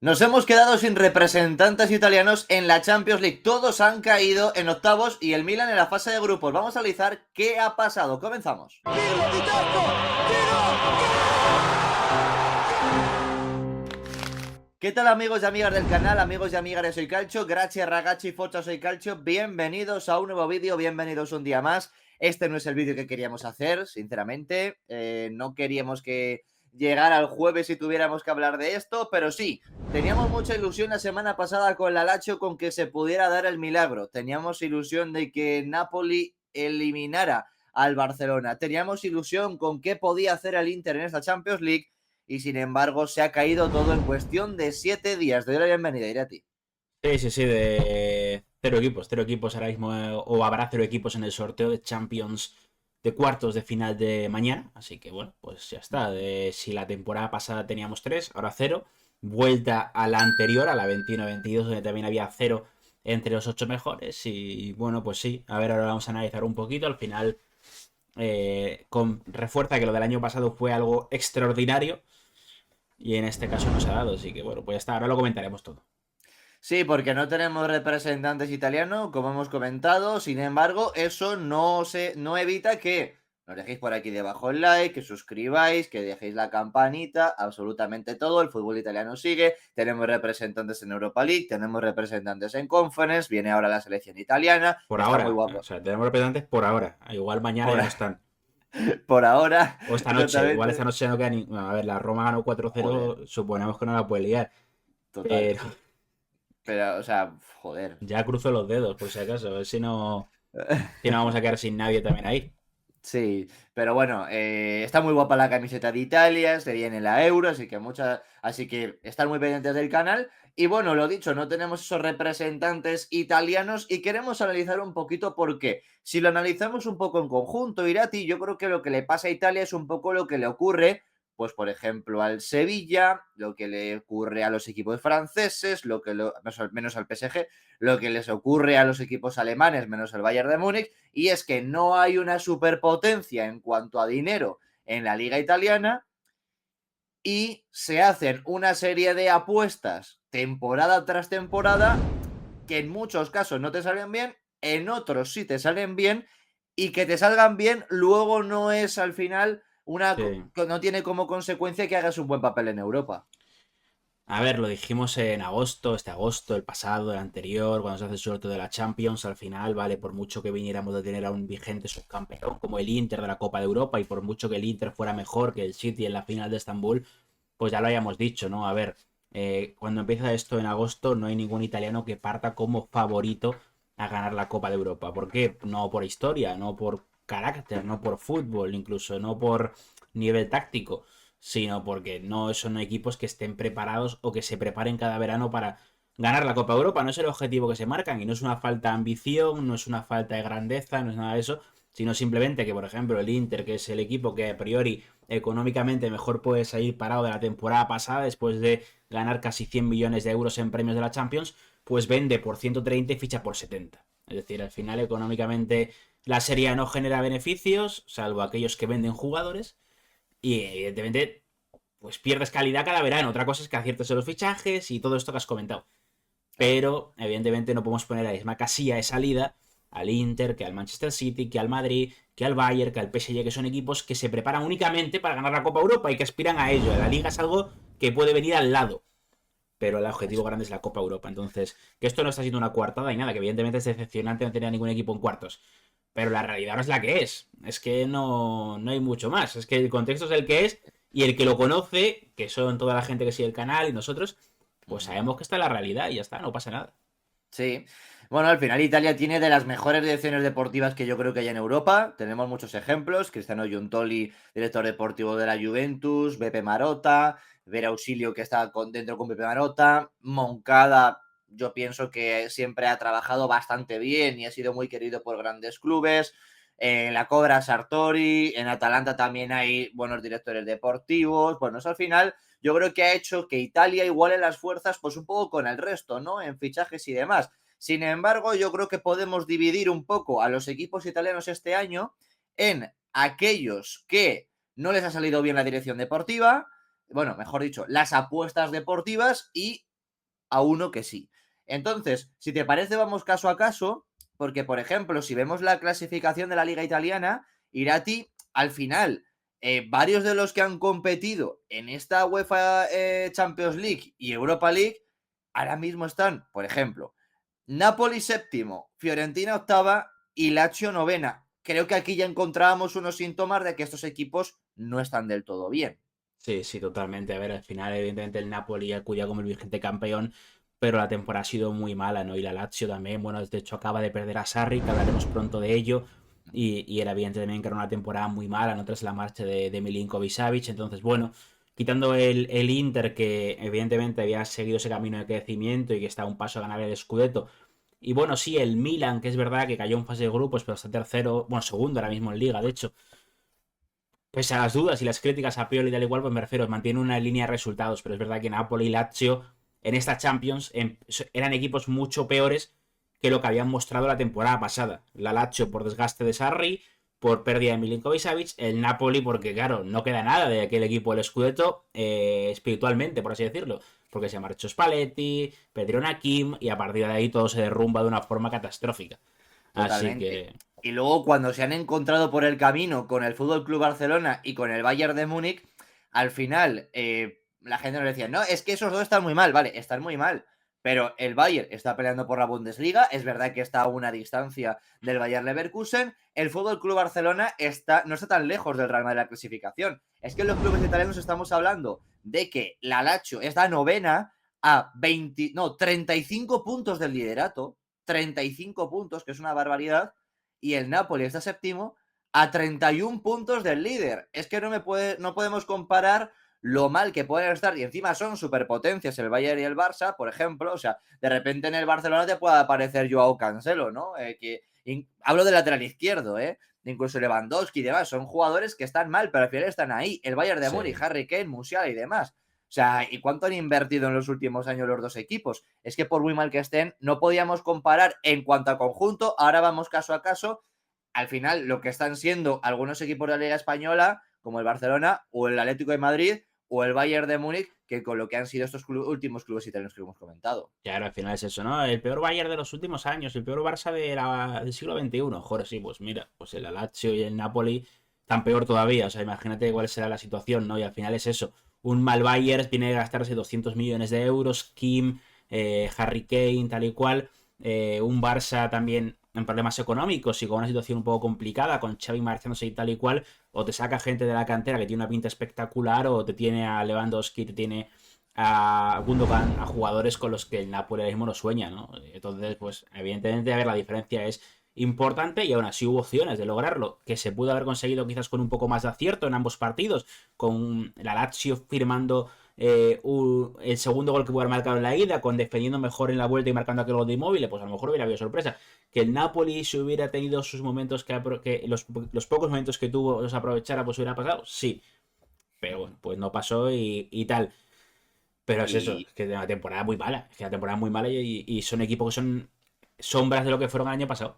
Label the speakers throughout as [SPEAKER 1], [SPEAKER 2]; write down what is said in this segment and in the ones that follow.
[SPEAKER 1] Nos hemos quedado sin representantes italianos en la Champions League. Todos han caído en octavos y el Milan en la fase de grupos. Vamos a analizar qué ha pasado. Comenzamos. ¿Qué tal, amigos y amigas del canal? Amigos y amigas de Soy Calcio, gracias ragazzi, forza Soy Calcio. Bienvenidos a un nuevo vídeo, bienvenidos un día más. Este no es el vídeo que queríamos hacer, sinceramente. No queríamos que llegara el jueves y tuviéramos que hablar de esto, pero sí, teníamos mucha ilusión la semana pasada con la Lazio con que se pudiera dar el milagro. Teníamos ilusión de que Napoli eliminara al Barcelona. Teníamos ilusión con qué podía hacer el Inter en esta Champions League y sin embargo se ha caído todo en cuestión de 7 días. Te doy la bienvenida, Irati.
[SPEAKER 2] Sí, de cero equipos ahora mismo, o habrá cero equipos en el sorteo de Champions de cuartos de final de mañana, así que bueno, pues ya está, si la temporada pasada teníamos tres, ahora cero, vuelta a la anterior, a la 21-22, donde también había cero entre los ocho mejores, y bueno, pues sí, a ver, ahora vamos a analizar un poquito, al final refuerza que lo del año pasado fue algo extraordinario, y en este caso no se ha dado, así que bueno, pues ya está, ahora lo comentaremos todo.
[SPEAKER 1] Sí, porque no tenemos representantes italianos, como hemos comentado. Sin embargo, eso no evita que nos dejéis por aquí debajo el like, que suscribáis, que dejéis la campanita, absolutamente todo. El fútbol italiano sigue. Tenemos representantes en Europa League, tenemos representantes en Conference. Viene ahora la selección italiana.
[SPEAKER 2] Por
[SPEAKER 1] Está muy
[SPEAKER 2] ahora, o
[SPEAKER 1] guapo.
[SPEAKER 2] sea, tenemos representantes por ahora. Igual mañana
[SPEAKER 1] Por,
[SPEAKER 2] ya no están.
[SPEAKER 1] por ahora,
[SPEAKER 2] O esta noche, igual esta
[SPEAKER 1] exactamente.
[SPEAKER 2] noche no queda ni. Bueno, a ver, la Roma ganó 4-0,
[SPEAKER 1] Joder,
[SPEAKER 2] suponemos que no la puede liar.
[SPEAKER 1] total.
[SPEAKER 2] Pero
[SPEAKER 1] Pero, o sea, joder.
[SPEAKER 2] ya cruzo los dedos, por si acaso. A ver si no vamos a quedar sin nadie también ahí.
[SPEAKER 1] Sí, pero bueno, está muy guapa la camiseta de Italia, se viene la Euro, así que están muy pendientes del canal. Y bueno, lo dicho, no tenemos esos representantes italianos y queremos analizar un poquito por qué. Si lo analizamos un poco en conjunto, Irati, yo creo que lo que le pasa a Italia es un poco lo que le ocurre, pues por ejemplo, al Sevilla, lo que le ocurre a los equipos franceses, menos al PSG, lo que les ocurre a los equipos alemanes, menos el Bayern de Múnich, y es que no hay una superpotencia en cuanto a dinero en la liga italiana y se hacen una serie de apuestas temporada tras temporada que en muchos casos no te salen bien, en otros sí te salen bien y que te salgan bien luego no es al final
[SPEAKER 2] Sí.
[SPEAKER 1] no tiene como consecuencia que hagas un buen papel en Europa.
[SPEAKER 2] A ver, lo dijimos en agosto, este agosto, el pasado, el anterior, cuando se hace el sorteo de la Champions, al final, vale, por mucho que viniéramos de tener a un vigente subcampeón como el Inter de la Copa de Europa y por mucho que el Inter fuera mejor que el City en la final de Estambul, pues ya lo habíamos dicho, ¿no? A ver, cuando empieza esto en agosto no hay ningún italiano que parta como favorito a ganar la Copa de Europa. ¿Por qué? No por historia, no por carácter, no por fútbol, incluso no por nivel táctico, sino porque no son equipos que estén preparados o que se preparen cada verano para ganar la Copa de Europa. No es el objetivo que se marcan y no es una falta de ambición, no es una falta de grandeza, no es nada de eso, sino simplemente que, por ejemplo, el Inter, que es el equipo que a priori económicamente mejor puede salir parado de la temporada pasada después de ganar casi 100 millones de euros en premios de la Champions, pues vende por 130 y ficha por 70. Es decir, al final económicamente la serie no genera beneficios, salvo aquellos que venden jugadores, y evidentemente pues pierdes calidad cada verano. Otra cosa es que aciertes en los fichajes y todo esto que has comentado.
[SPEAKER 1] Claro.
[SPEAKER 2] Pero evidentemente no podemos poner a la misma casilla de salida al Inter, que al Manchester City, que al Madrid, que al Bayern, que al PSG, que son equipos que se preparan únicamente para ganar la Copa Europa y que aspiran a ello. La Liga es algo que puede venir al lado, pero el objetivo grande es la Copa Europa. Entonces, que esto no está siendo una coartada y nada, que evidentemente es decepcionante no tener a ningún equipo en cuartos. Pero la realidad no es la que es. Es que no hay mucho más. Es que el contexto es el que es y el que lo conoce, que son toda la gente que sigue el canal y nosotros, pues
[SPEAKER 1] Ujú.
[SPEAKER 2] sabemos que está la realidad y ya está, no pasa nada.
[SPEAKER 1] Sí. Bueno, al final Italia tiene de las mejores direcciones deportivas que yo creo que hay en Europa. Tenemos muchos ejemplos. Cristiano Giuntoli, director deportivo de la Juventus, Beppe Marotta, Vera Ausilio, que está dentro con Beppe Marotta, Moncada, yo pienso que siempre ha trabajado bastante bien y ha sido muy querido por grandes clubes. En la Cobra Sartori, en Atalanta también hay buenos directores deportivos. Bueno, eso al final yo creo que ha hecho que Italia iguale las fuerzas pues un poco con el resto, ¿no? En fichajes y demás. Sin embargo, yo creo que podemos dividir un poco a los equipos italianos este año en aquellos que no les ha salido bien la dirección deportiva, bueno, mejor dicho, las apuestas deportivas y a uno que sí. Entonces, si te parece, vamos caso a caso, porque, por ejemplo, si vemos la clasificación de la Liga Italiana, Irati, al final, varios de los que han competido en esta UEFA Champions League y Europa League, ahora mismo están, por ejemplo, Napoli séptimo, Fiorentina octava y Lazio novena. Creo que aquí ya encontrábamos unos síntomas de que estos equipos no están del todo bien.
[SPEAKER 2] Sí, sí, totalmente. A ver, al final, evidentemente, el Napoli acudió como el vigente campeón, pero la temporada ha sido muy mala, ¿no? Y la Lazio también, bueno, de hecho acaba de perder a Sarri, que hablaremos pronto de ello, y era evidente también que era una temporada muy mala, ¿no? Tras la marcha de Milinkovic-Savic, entonces, bueno, quitando el Inter, que evidentemente había seguido ese camino de crecimiento y que está a un paso a ganar el Scudetto, y bueno, sí, el Milan, que es verdad que cayó en fase de grupos, pero está tercero, bueno, segundo ahora mismo en Liga, de hecho, pese a las dudas y las críticas a Pioli y tal igual, pues me refiero, mantiene una línea de resultados, pero es verdad que Napoli y Lazio en esta Champions eran equipos mucho peores que lo que habían mostrado la temporada pasada. La Lazio por desgaste de Sarri, por pérdida de Milinkovic-Savic, el Napoli porque, claro, no queda nada de aquel equipo del Scudetto espiritualmente, por así decirlo, porque se marchó Spalletti, Pedro Nakim y a partir de ahí todo se derrumba de una forma catastrófica. Así
[SPEAKER 1] Totalmente.
[SPEAKER 2] que,
[SPEAKER 1] Y luego cuando se han encontrado por el camino con el Fútbol Club Barcelona y con el Bayern de Múnich, al final la gente nos decía, no, es que esos dos están muy mal, vale, están muy mal. Pero el Bayern está peleando por la Bundesliga, es verdad que está a una distancia del Bayern Leverkusen. El Fútbol Club Barcelona no está tan lejos del rango de la clasificación. Es que en los clubes italianos estamos hablando de que la Lazio está novena a 35 puntos del liderato. 35 puntos, que es una barbaridad, y el Napoli está séptimo a 31 puntos del líder. Es que no podemos comparar lo mal que pueden estar, y encima son superpotencias el Bayern y el Barça, por ejemplo, o sea, de repente en el Barcelona te puede aparecer Joao Cancelo, ¿no? Hablo del lateral izquierdo, incluso Lewandowski y demás, son jugadores que están mal, pero al final están ahí, el Bayern de Múnich,
[SPEAKER 2] sí.
[SPEAKER 1] Harry Kane, Musiala y demás. O sea, ¿y cuánto han invertido en los últimos años los dos equipos? Es que por muy mal que estén, no podíamos comparar en cuanto a conjunto. Ahora vamos caso a caso. Al final, lo que están siendo algunos equipos de la Liga Española, como el Barcelona o el Atlético de Madrid o el Bayern de Múnich, que con lo que han sido estos últimos clubes italianos que hemos comentado.
[SPEAKER 2] Claro, al final es eso, ¿no? El peor Bayern de los últimos años, el peor Barça del siglo XXI. Joder, sí, pues mira, pues el Lazio y el Napoli tan peor todavía. O sea, imagínate cuál será la situación, ¿no? Y al final es eso. Un mal Bayern viene a gastarse 200 millones de euros, Kim, Harry Kane, tal y cual. Un Barça también en problemas económicos y con una situación un poco complicada, con Xavi marchándose y tal y cual. O te saca gente de la cantera que tiene una pinta espectacular, o te tiene a Lewandowski, te tiene a Gundogan, a jugadores con los que el Napoli ahora mismo no sueña, ¿no? Entonces, pues, evidentemente, a ver, la diferencia es importante y aún así hubo opciones de lograrlo, que se pudo haber conseguido quizás con un poco más de acierto en ambos partidos, con la Lazio firmando el segundo gol que pudo haber marcado en la ida, con defendiendo mejor en la vuelta y marcando aquel gol de Immobile, pues a lo mejor hubiera habido sorpresa. Que el Napoli se hubiera tenido sus momentos, que los pocos momentos que tuvo los aprovechara, pues hubiera pasado, sí. Pero bueno, pues no pasó y tal. Pero es eso,
[SPEAKER 1] Y
[SPEAKER 2] es que es una temporada muy mala. Es que la temporada es muy mala y son equipos que son sombras de lo que fueron el año pasado.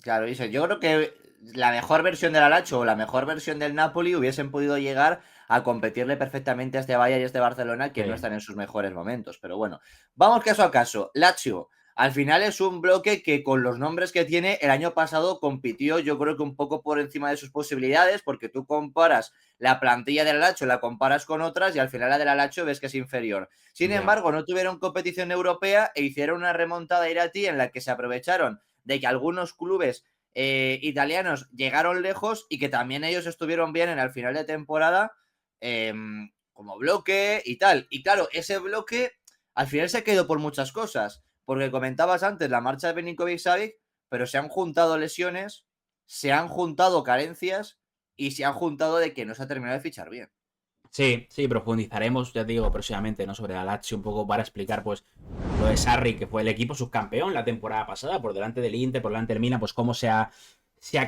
[SPEAKER 1] claro, yo creo que la mejor versión del Alacho o la mejor versión del Napoli hubiesen podido llegar a competirle perfectamente a este Bayern y a este Barcelona que no
[SPEAKER 2] Sí,
[SPEAKER 1] están en sus mejores momentos. Pero bueno, vamos caso a caso. Lazio, al final es un bloque que con los nombres que tiene el año pasado compitió yo creo que un poco por encima de sus posibilidades porque tú comparas la plantilla del Lazio, la comparas con otras y al final la del Lazio ves que es inferior. Sin
[SPEAKER 2] ya.
[SPEAKER 1] embargo, no tuvieron competición europea e hicieron una remontada irati en la que se aprovecharon de que algunos clubes italianos llegaron lejos y que también ellos estuvieron bien en el final de temporada eh, como bloque y tal. Y claro, ese bloque al final se quedó por muchas cosas, porque comentabas antes la marcha de Beninkovic-Savic, pero se han juntado lesiones, se han juntado carencias y se han juntado de que no se ha terminado de fichar bien.
[SPEAKER 2] Sí, sí, profundizaremos, ya te digo, próximamente, ¿no? Sobre la Lazio un poco para explicar, pues, lo de Sarri, que fue el equipo subcampeón la temporada pasada, por delante del Inter, por delante del Milan, pues cómo se ha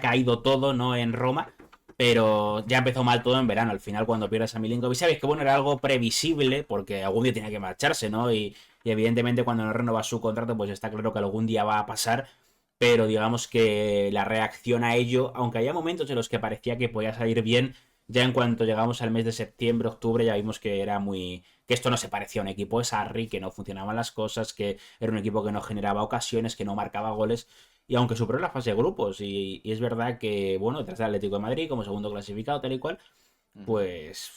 [SPEAKER 2] caído todo, ¿no? En Roma. Pero ya empezó mal todo en verano. Al final, cuando pierdes a Milinkovic, sabes que bueno, era algo previsible, porque algún día tenía que marcharse, ¿no? Y evidentemente, cuando no renueva su contrato, pues está claro que algún día va a pasar. Pero digamos que la reacción a ello, aunque haya momentos en los que parecía que podía salir bien, Ya en cuanto llegamos al mes de septiembre, octubre, ya vimos que era muy. Que esto no se parecía a un equipo de Sarri, que no funcionaban las cosas, que era un equipo que no generaba ocasiones, que no marcaba goles. Y aunque superó la fase de grupos, y es verdad que, bueno, detrás del Atlético de Madrid, como segundo clasificado, tal y cual,
[SPEAKER 1] Ujú.
[SPEAKER 2] pues.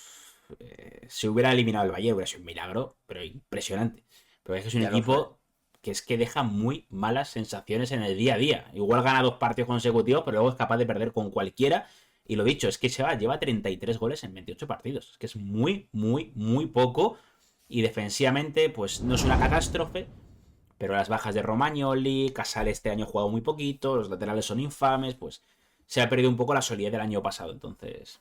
[SPEAKER 2] Se hubiera eliminado el Bayern, hubiera sido un milagro, pero impresionante. Pero es que es un
[SPEAKER 1] Ya lo fue.
[SPEAKER 2] equipo que es que deja muy malas sensaciones en el día a día. Igual gana 2 partidos consecutivos, pero luego es capaz de perder con cualquiera. Y lo dicho, es que lleva 33 goles en 28 partidos. Es que es muy, muy, muy poco. Y defensivamente, pues no es una catástrofe. Pero las bajas de Romagnoli, Casal este año ha jugado muy poquito, los laterales son infames, pues se ha perdido un poco la solidez del año pasado. Entonces,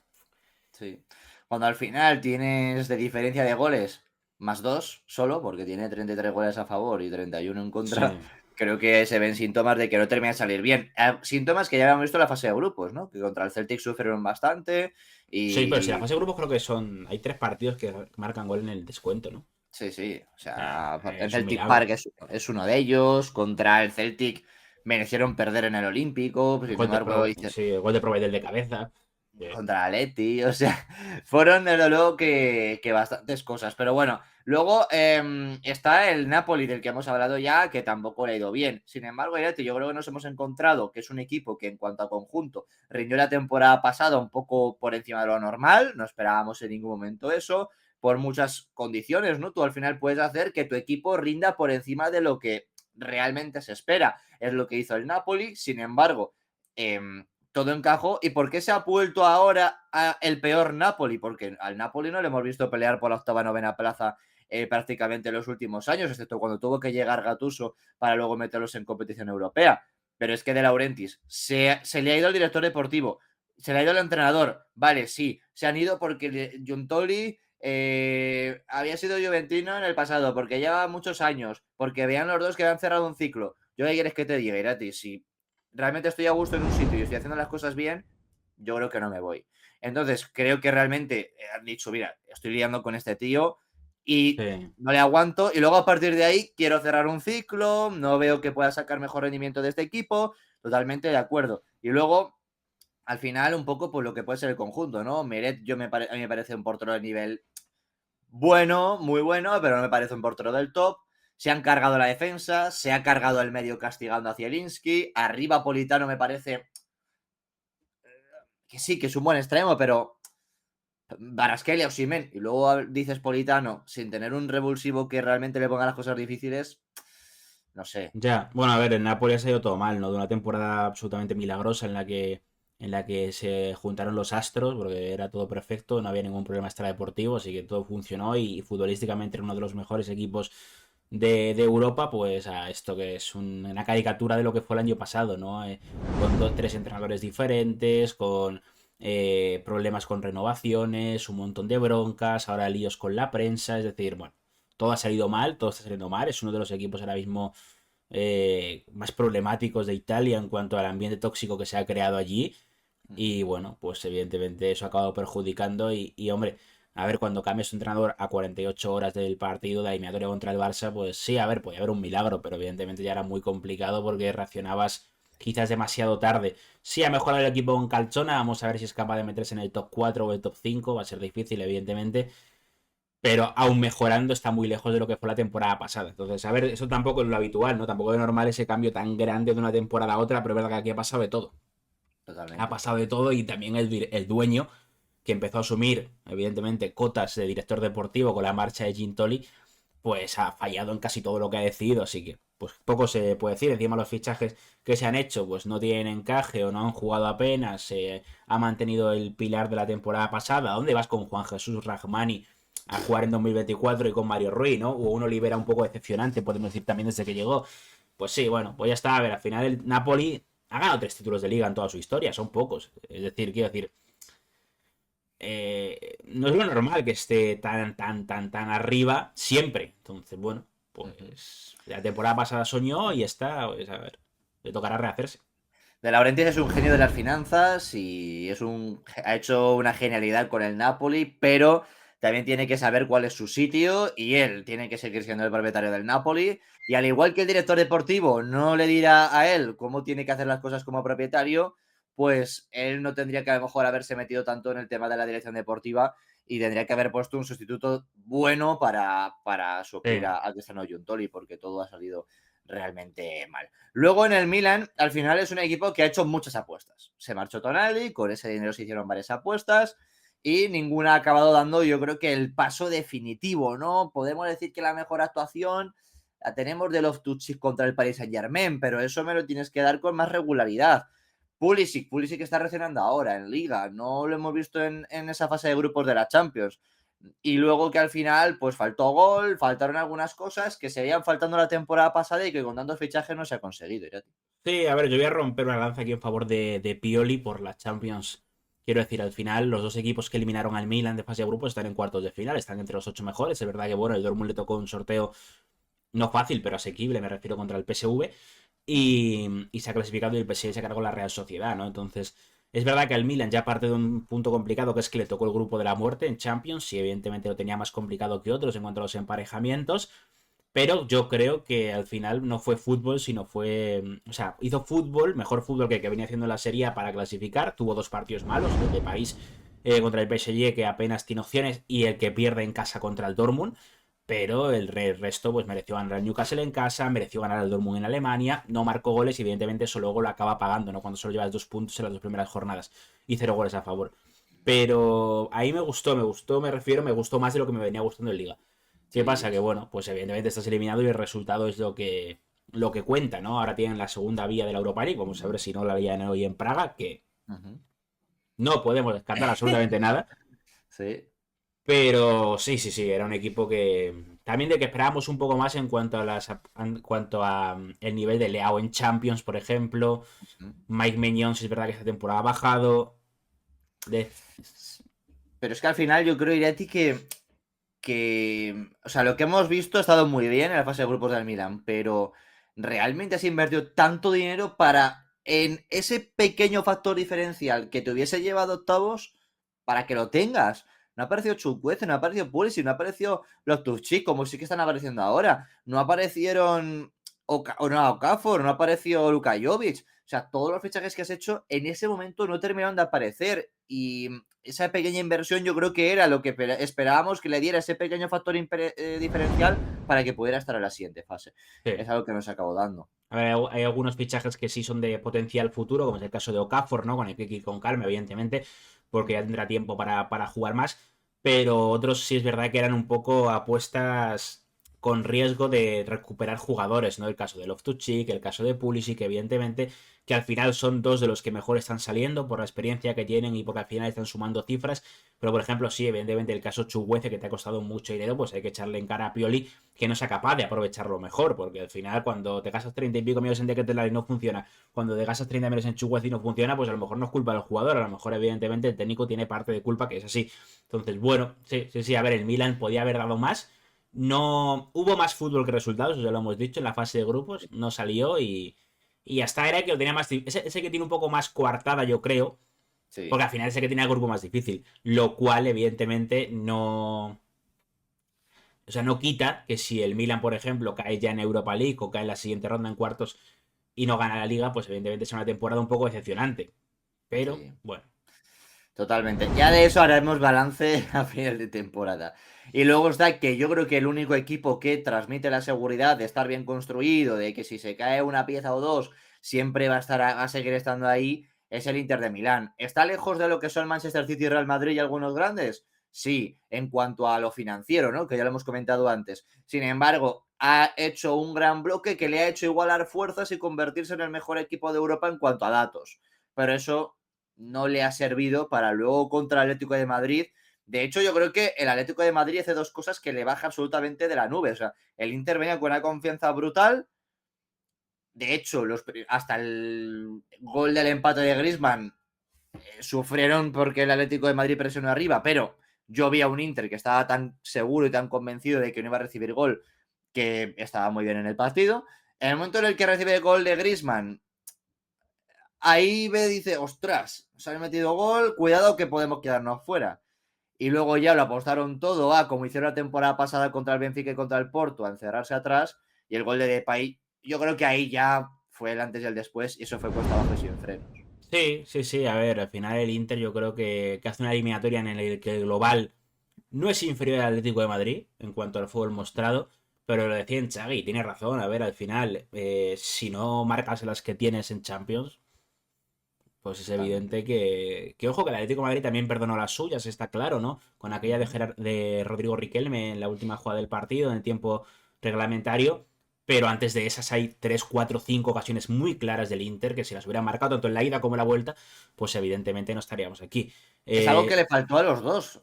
[SPEAKER 1] Sí. Cuando al final tienes de diferencia de goles más 2 solo, porque tiene 33 goles a favor y 31 en contra,
[SPEAKER 2] sí.
[SPEAKER 1] creo que se ven síntomas de que no termina de salir bien. Síntomas que ya habíamos visto en la fase de grupos, ¿no? Que contra el Celtic sufrieron bastante
[SPEAKER 2] Sí, pero si la
[SPEAKER 1] y...
[SPEAKER 2] fase de grupos creo que son. Hay 3 partidos que marcan gol en el descuento, ¿no?
[SPEAKER 1] Sí, sí. O
[SPEAKER 2] O sea,
[SPEAKER 1] sea, el
[SPEAKER 2] es un
[SPEAKER 1] Celtic Park
[SPEAKER 2] milagro.
[SPEAKER 1] es uno de ellos. Contra el Celtic merecieron perder en el Olímpico. Pues, sin embargo,
[SPEAKER 2] Sí, gol de Provedel de cabeza.
[SPEAKER 1] contra Leti, o sea, fueron desde luego que bastantes cosas. Pero bueno, luego está el Napoli del que hemos hablado ya, que tampoco le ha ido bien. Sin embargo, Leti, yo creo que nos hemos encontrado que es un equipo que en cuanto a conjunto rindió la temporada pasada un poco por encima de lo normal, no esperábamos en ningún momento eso, por muchas condiciones, ¿no? Tú al final puedes hacer que tu equipo rinda por encima de lo que realmente se espera. Es lo que hizo el Napoli, sin embargo, todo encajó. ¿Y por qué se ha vuelto ahora el peor Napoli? Porque al Napoli no le hemos visto pelear por la octava, novena plaza prácticamente en los últimos años, excepto cuando tuvo que llegar Gattuso para luego meterlos en competición europea. Pero es que De Laurentiis se le ha ido el director deportivo, se le ha ido el entrenador. Vale, sí, se han ido porque Giuntoli había sido juventino en el pasado, porque lleva muchos años, porque vean los dos que han cerrado un ciclo. Yo qué quieres que te diga, Irati, si realmente estoy a gusto en un sitio y estoy haciendo las cosas bien, yo creo que no me voy. Entonces, creo que realmente han dicho, mira, estoy liando con este tío y
[SPEAKER 2] Sí.
[SPEAKER 1] no le aguanto. Y luego a partir de ahí quiero cerrar un ciclo, no veo que pueda sacar mejor rendimiento de este equipo, totalmente de acuerdo. Y luego, al final, un poco por lo que puede ser el conjunto, ¿no? Meret, a mí me parece un portero de nivel bueno, muy bueno, pero no me parece un portero del top. Se han cargado la defensa, se ha cargado el medio castigando a Zielinski. Arriba Politano me parece que sí, que es un buen extremo, pero Barasquelia o Simen, y luego dices Politano sin tener un revulsivo que realmente le ponga las cosas difíciles, no sé.
[SPEAKER 2] Ya, bueno, a ver, en Nápoles ha ido todo mal, ¿no? De una temporada absolutamente milagrosa en la que se juntaron los astros, porque era todo perfecto, no había ningún problema extradeportivo, así que todo funcionó y futbolísticamente era uno de los mejores equipos de Europa, pues a esto que es una caricatura de lo que fue el año pasado, ¿no? Con tres entrenadores diferentes, con problemas con renovaciones, un montón de broncas, ahora líos con la prensa, es decir, bueno, todo ha salido mal, todo está saliendo mal, es uno de los equipos ahora mismo más problemáticos de Italia en cuanto al ambiente tóxico que se ha creado allí. Y bueno, pues evidentemente eso ha acabado perjudicando. Y, hombre, a ver, cuando cambias un entrenador a 48 horas del partido de eliminatoria contra el Barça, pues sí, a ver, podía haber un milagro, pero evidentemente ya era muy complicado porque reaccionabas quizás demasiado tarde. Sí, ha mejorado el equipo con Calzona, vamos a ver si es capaz de meterse en el top 4 o el top 5, va a ser difícil, evidentemente, pero aún mejorando está muy lejos de lo que fue la temporada pasada. Entonces, a ver, eso tampoco es lo habitual, ¿no? Tampoco es normal ese cambio tan grande de una temporada a otra, pero es verdad que aquí ha pasado de todo. Ha
[SPEAKER 1] Totalmente.
[SPEAKER 2] pasado de todo y también el dueño, que empezó a asumir, evidentemente, cotas de director deportivo con la marcha de Gintoli, pues ha fallado en casi todo lo que ha decidido, así que pues poco se puede decir. Encima los fichajes que se han hecho pues no tienen encaje o no han jugado apenas, se ha mantenido el pilar de la temporada pasada. ¿Dónde vas con Juan Jesús Rahmani a jugar en 2024 y con Mario Rui, ¿no? O uno libera un poco decepcionante, podemos decir también desde que llegó. Pues sí, bueno, pues ya está. A ver, al final el Napoli ha ganado 3 títulos de liga en toda su historia, son pocos. Es decir, quiero decir, no es lo normal que esté tan, tan, tan, tan arriba siempre. Entonces, bueno,
[SPEAKER 1] Ujú.
[SPEAKER 2] pues la temporada pasada soñó y está, pues, a ver, le tocará rehacerse.
[SPEAKER 1] De Laurentiis es un genio de las finanzas y ha hecho una genialidad con el Napoli, pero también tiene que saber cuál es su sitio y él tiene que seguir siendo el propietario del Napoli. Y al igual que el director deportivo no le dirá a él cómo tiene que hacer las cosas como propietario, pues él no tendría que a lo mejor haberse metido tanto en el tema de la dirección deportiva y tendría que haber puesto un sustituto bueno para suplir
[SPEAKER 2] Sí.
[SPEAKER 1] a Cristiano Giuntoli, porque todo ha salido realmente mal. Luego en el Milan, al final es un equipo que ha hecho muchas apuestas. Se marchó Tonali, con ese dinero se hicieron varias apuestas y ninguna ha acabado dando, yo creo que el paso definitivo, ¿no? Podemos decir que la mejor actuación la tenemos de Loftus-Cheek contra el Paris Saint-Germain, pero eso me lo tienes que dar con más regularidad. Pulisic está reaccionando ahora en Liga, no lo hemos visto en esa fase de grupos de la Champions. Y luego que al final, pues faltó gol, faltaron algunas cosas que seguían faltando la temporada pasada y que con tantos fichajes no se ha conseguido.
[SPEAKER 2] Sí, a ver, yo voy a romper una lanza aquí en favor de Pioli por la Champions. Quiero decir, al final, los dos equipos que eliminaron al Milan de fase de grupos están en cuartos de final, están entre los 8 mejores. Es verdad que, bueno, el Dortmund le tocó un sorteo no fácil, pero asequible, me refiero contra el PSV. Y se ha clasificado y el PSG se cargó la Real Sociedad, ¿no? Entonces, es verdad que el Milan ya parte de un punto complicado, que es que le tocó el grupo de la muerte en Champions, y evidentemente lo tenía más complicado que otros en cuanto a los emparejamientos. Pero yo creo que al final no fue fútbol, sino fue. O sea, hizo fútbol, mejor fútbol que el que venía haciendo la Serie A para clasificar. Tuvo dos partidos malos, el de París contra el PSG, que apenas tiene opciones, y el que pierde en casa contra el Dortmund. Pero el resto, pues mereció ganar al Newcastle en casa, mereció ganar al Dortmund en Alemania. No marcó goles y, evidentemente, eso luego lo acaba pagando, ¿no? Cuando solo llevas 2 puntos en las dos primeras jornadas y 0 goles a favor. Pero ahí me gustó, me gustó más de lo que me venía gustando en Liga. ¿Qué pasa?
[SPEAKER 1] Sí,
[SPEAKER 2] Que bueno, pues evidentemente estás eliminado y el resultado es lo que cuenta, ¿no? Ahora tienen la segunda vía de la Europa League, vamos a ver si no la lían hoy en Praga, que
[SPEAKER 1] uh-huh.
[SPEAKER 2] no podemos descartar absolutamente nada.
[SPEAKER 1] Sí.
[SPEAKER 2] Pero sí, sí, sí, era un equipo que también de que esperábamos un poco más en cuanto a el nivel de Leao en Champions, por ejemplo.
[SPEAKER 1] Uh-huh.
[SPEAKER 2] Mike Maignan, es verdad que esta temporada ha bajado. De...
[SPEAKER 1] Pero es que al final yo creo, Irati, o sea, lo que hemos visto ha estado muy bien en la fase de grupos del Milan, pero realmente has invertido tanto dinero para en ese pequeño factor diferencial que te hubiese llevado a octavos para que lo tengas. No ha aparecido Chukwueze, no ha aparecido Pulisic, no ha aparecido los Tuchis, como sí que están apareciendo ahora. No aparecieron Okafor, no apareció Luka Jovic. O sea, todos los fichajes que has hecho en ese momento no terminaron de aparecer. Y esa pequeña inversión yo creo que era lo que esperábamos que le diera ese pequeño factor diferencial para que pudiera estar en la siguiente fase.
[SPEAKER 2] Sí.
[SPEAKER 1] Es algo que nos acabó dando.
[SPEAKER 2] A ver, hay algunos fichajes que sí son de potencial futuro, como es el caso de Okafor, ¿no? Con el que hay que ir con calma, evidentemente, porque ya tendrá tiempo para jugar más. Pero otros sí es verdad que eran un poco apuestas con riesgo de recuperar jugadores, ¿no? El caso de Loftus-Cheek, el caso de Pulisic, evidentemente, que al final son dos de los que mejor están saliendo por la experiencia que tienen y porque al final están sumando cifras. Pero, por ejemplo, sí, evidentemente, el caso Chukwueze, que te ha costado mucho dinero, pues hay que echarle en cara a Pioli que no sea capaz de aprovecharlo mejor, porque al final, cuando te gastas 30 y pico millones en Decathlon y no funciona, cuando te gastas 30 millones en Chukwueze y no funciona, pues a lo mejor no es culpa del jugador, a lo mejor, evidentemente, el técnico tiene parte de culpa, que es así. Entonces, bueno, sí, sí, sí, a ver, el Milan podía haber dado más. No hubo más fútbol que resultados, ya lo hemos dicho, en la fase de grupos, no salió y hasta era que lo tenía más. Ese que tiene un poco más coartada, yo creo, porque
[SPEAKER 1] Sí.
[SPEAKER 2] al final es el que tiene el grupo más difícil, lo cual, evidentemente, no. O sea, no quita que si el Milan, por ejemplo, cae ya en Europa League o cae en la siguiente ronda en cuartos y no gana la liga, pues evidentemente es una temporada un poco decepcionante. Pero,
[SPEAKER 1] Sí.
[SPEAKER 2] bueno.
[SPEAKER 1] Totalmente. Ya de eso haremos balance a final de temporada. Y luego está que yo creo que el único equipo que transmite la seguridad de estar bien construido, de que si se cae una pieza o dos, siempre va a estar a seguir estando ahí, es el Inter de Milán. ¿Está lejos de lo que son Manchester City, Real Madrid y algunos grandes? Sí, en cuanto a lo financiero, ¿no? Que ya lo hemos comentado antes. Sin embargo, ha hecho un gran bloque que le ha hecho igualar fuerzas y convertirse en el mejor equipo de Europa en cuanto a datos. Pero eso no le ha servido para luego contra el Atlético de Madrid. De hecho, yo creo que el Atlético de Madrid hace dos cosas que le baja absolutamente de la nube. O sea, el Inter venía con una confianza brutal. De hecho, hasta el gol del empate de Griezmann sufrieron porque el Atlético de Madrid presionó arriba, pero yo vi a un Inter que estaba tan seguro y tan convencido de que no iba a recibir gol que estaba muy bien en el partido. En el momento en el que recibe el gol de Griezmann, ahí ve, dice, ostras, se ha metido gol, cuidado que podemos quedarnos fuera. Y luego ya lo apostaron todo a, como hicieron la temporada pasada contra el Benfica y contra el Porto, a encerrarse atrás. Y el gol de Depay, yo creo que ahí ya fue el antes y el después, y eso fue puesto abajo y sin frenos.
[SPEAKER 2] Sí, sí, sí. A ver, al final el Inter yo creo que hace una eliminatoria en el que el global no es inferior al Atlético de Madrid en cuanto al fútbol mostrado, pero lo decía en Xavi, tiene razón. A ver, al final, si no marcas las que tienes en Champions, pues es
[SPEAKER 1] Totalmente.
[SPEAKER 2] evidente que ojo, que el Atlético de Madrid también perdonó las suyas, está claro, ¿no? Con aquella de,
[SPEAKER 1] Ujú.
[SPEAKER 2] de Rodrigo Riquelme en la última jugada del partido, en el tiempo reglamentario. Pero antes de esas hay 3 4 5 ocasiones muy claras del Inter que si las hubiera marcado tanto en la ida como en la vuelta, pues evidentemente no estaríamos aquí.
[SPEAKER 1] Es algo que
[SPEAKER 2] Eh,
[SPEAKER 1] le faltó a los dos,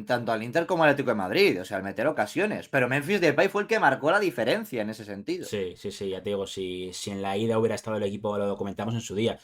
[SPEAKER 1] tanto al Inter como al Atlético de Madrid, o sea, al meter ocasiones. Pero Memphis Depay fue el que marcó la diferencia en ese sentido.
[SPEAKER 2] Sí, sí, sí, ya te digo, si en la ida hubiera estado el equipo, lo comentamos en su día,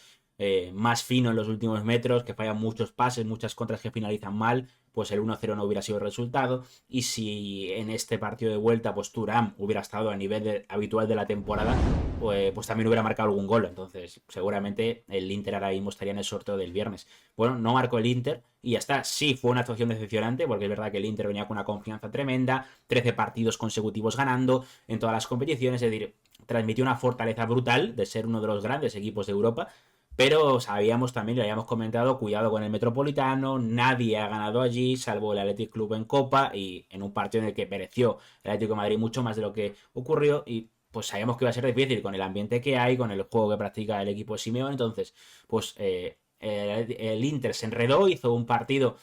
[SPEAKER 2] más fino en los últimos metros, que fallan muchos pases, muchas contras que finalizan mal, pues el 1-0 no hubiera sido el resultado. Y si en este partido de vuelta, pues Thuram hubiera estado a nivel habitual de la temporada, pues también hubiera marcado algún gol. Entonces, seguramente el Inter ahora mismo estaría en el sorteo del viernes. Bueno, no marcó el Inter y ya está. Sí, fue una actuación decepcionante, porque es verdad que el Inter venía con una confianza tremenda, 13 partidos consecutivos ganando en todas las competiciones, es decir, transmitió una fortaleza brutal de ser uno de los grandes equipos de Europa, pero sabíamos también, lo habíamos comentado, cuidado con el Metropolitano, nadie ha ganado allí, salvo el Athletic Club en Copa, y en un partido en el que pereció el Atlético de Madrid mucho más de lo que ocurrió, y pues sabíamos que iba a ser difícil con el ambiente que hay, con el juego que practica el equipo de Simeone, entonces, pues el Inter se enredó, hizo un partido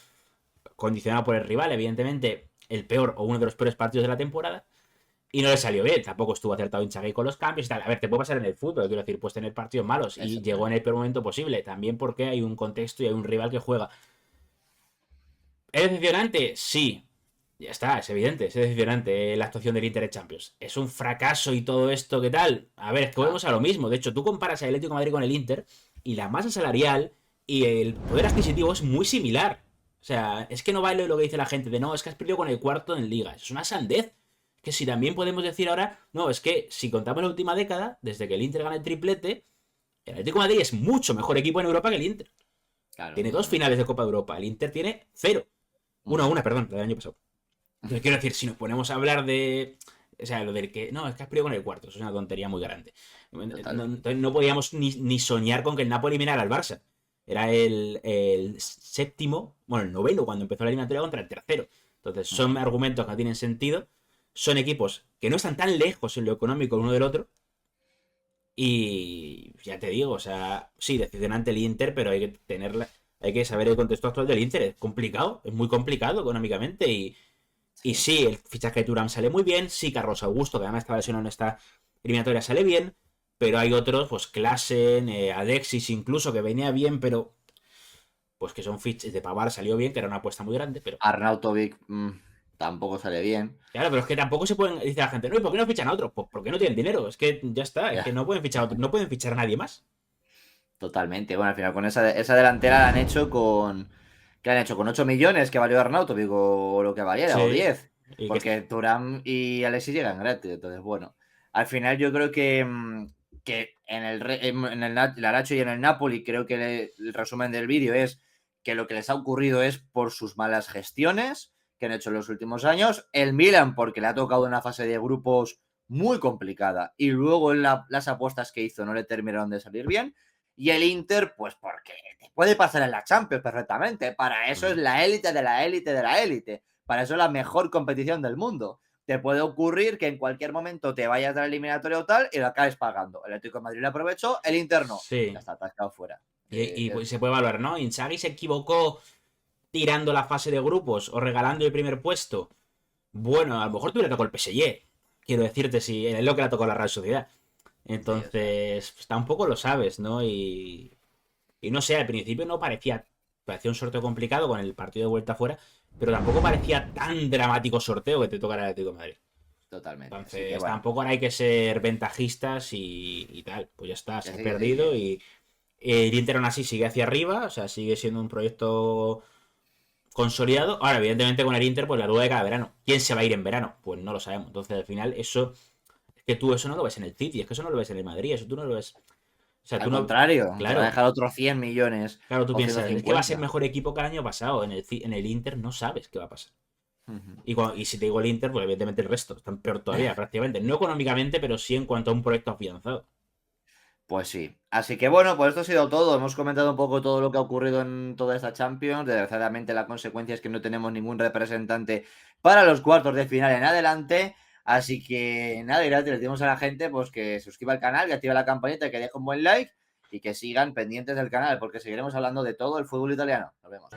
[SPEAKER 2] condicionado por el rival, evidentemente el peor o uno de los peores partidos de la temporada, y no le salió bien. Tampoco estuvo acertado Inzaghi con los cambios y tal. A ver, te puede pasar en el fútbol, quiero decir, puedes tener partidos malos y llegó en
[SPEAKER 1] Exactamente.
[SPEAKER 2] el peor momento posible. También porque hay un contexto y hay un rival que juega. ¿Es decepcionante? Sí. Ya está, es evidente, es decepcionante la actuación del Inter en Champions. ¿Es un fracaso y todo esto qué tal? A ver, es que
[SPEAKER 1] Ah,
[SPEAKER 2] volvemos a lo mismo. De hecho, tú comparas el Atlético de Madrid con el Inter y la masa salarial y el poder adquisitivo es muy similar. O sea, es que no vale lo que dice la gente de no, es que has perdido con el cuarto en liga. Es una sandez. Que si también podemos decir ahora, no, es que si contamos la última década, desde que el Inter gana el triplete, el Atlético de Madrid es mucho mejor equipo en Europa que el Inter.
[SPEAKER 1] claro,
[SPEAKER 2] Tiene dos
[SPEAKER 1] totalmente.
[SPEAKER 2] finales de Copa de Europa. El Inter tiene cero.
[SPEAKER 1] Ujú.
[SPEAKER 2] Una, perdón, la del año pasado. Entonces quiero decir, si nos ponemos a hablar de. O sea, lo del que. No, es que has perdido con el cuarto. Eso es una tontería muy grande. No,
[SPEAKER 1] Totalmente.
[SPEAKER 2] entonces no podíamos ni soñar con que el Napoli eliminara al Barça. Era el séptimo, bueno, el noveno cuando empezó la eliminatoria contra el tercero. Entonces son
[SPEAKER 1] Ujú.
[SPEAKER 2] argumentos que no tienen sentido. Son equipos que no están tan lejos en lo económico el uno del otro. Y ya te digo, o sea, sí, decepcionante el Inter, pero hay que tenerla, hay que saber el contexto actual del Inter. Es complicado, es muy complicado económicamente. Y
[SPEAKER 1] Sí.
[SPEAKER 2] sí, el fichaje de Turam sale muy bien. Sí, Carlos Augusto, que además estaba lesionado en esta eliminatoria, sale bien. Pero hay otros, pues Klassen, Alexis incluso, que venía bien, pero pues que son fiches de Pavar salió bien, que era una apuesta muy grande, pero
[SPEAKER 1] Arnautovic tampoco sale bien.
[SPEAKER 2] claro, pero es que tampoco se pueden, dice la gente, no, ¿y por qué no fichan a otros? Pues porque no tienen dinero, es que ya está, es que
[SPEAKER 1] Ya,
[SPEAKER 2] no pueden fichar a otro, no pueden fichar a nadie más.
[SPEAKER 1] totalmente. Bueno, al final con esa delantera la han hecho con. ¿Qué han hecho? Con 8 millones que valió Arnautovic o lo que valiera, o
[SPEAKER 2] Sí,
[SPEAKER 1] 10.
[SPEAKER 2] y que
[SPEAKER 1] Porque Thuram y Alexis llegan gratis. Entonces, bueno. Al final yo creo que el Aracho y en el Napoli, creo que el resumen del vídeo es que lo que les ha ocurrido es por sus malas gestiones que han hecho en los últimos años. El Milan, porque le ha tocado una fase de grupos muy complicada. Y luego las apuestas que hizo no le terminaron de salir bien. Y el Inter, pues porque te puede pasar en la Champions perfectamente. Para eso es
[SPEAKER 2] mm,
[SPEAKER 1] la élite de la élite de la élite. Para eso es la mejor competición del mundo. Te puede ocurrir que en cualquier momento te vayas de la eliminatoria o tal y lo acabes pagando. El Atlético de Madrid lo aprovechó, el Inter no. Ya
[SPEAKER 2] sí.
[SPEAKER 1] está, atascado fuera.
[SPEAKER 2] Pues, se puede evaluar, ¿no? Inzaghi se equivocó tirando la fase de grupos o regalando el primer puesto. Bueno, a lo mejor tú le tocó el PSG. Quiero decirte si es lo que le tocó a la Real Sociedad.
[SPEAKER 1] Sí, o sea,
[SPEAKER 2] Entonces, pues tampoco lo sabes, ¿no? Y no sé, al principio no parecía. Parecía un sorteo complicado con el partido de vuelta afuera, pero tampoco parecía tan dramático sorteo que te tocara el Atlético de Madrid.
[SPEAKER 1] totalmente. Así que
[SPEAKER 2] Entonces,
[SPEAKER 1] bueno,
[SPEAKER 2] tampoco ahora hay que ser ventajistas y tal. Pues ya está, se ha
[SPEAKER 1] que sí,
[SPEAKER 2] perdido y el Inter aún así sigue hacia arriba, o sea, sigue siendo un proyecto consolidado. Ahora, evidentemente, con el Inter, pues la duda de cada verano. ¿Quién se va a ir en verano? Pues no lo sabemos. Entonces, al final, eso. Es que tú eso no lo ves en el City, es que eso no lo ves en el Madrid, eso tú no lo ves. O sea, tú
[SPEAKER 1] al
[SPEAKER 2] no.
[SPEAKER 1] contrario, te va a
[SPEAKER 2] Claro,
[SPEAKER 1] dejar otros 100 millones
[SPEAKER 2] claro, tú
[SPEAKER 1] o
[SPEAKER 2] piensas, es que va a ser
[SPEAKER 1] 150.
[SPEAKER 2] mejor equipo que el año pasado. En el Inter no sabes qué va a pasar.
[SPEAKER 1] Ujú.
[SPEAKER 2] Y si te digo el Inter, pues evidentemente el resto. Están peor todavía, prácticamente. No económicamente, pero sí en cuanto a un proyecto afianzado.
[SPEAKER 1] Pues sí. Así que bueno, pues esto ha sido todo. Hemos comentado un poco todo lo que ha ocurrido en toda esta Champions. Desgraciadamente la consecuencia es que no tenemos ningún representante para los cuartos de final en adelante. Así que nada, Irati, les decimos a la gente pues que se suscriba al canal, que active la campanita, que deje un buen like y que sigan pendientes del canal porque seguiremos hablando de todo el fútbol italiano. Nos vemos.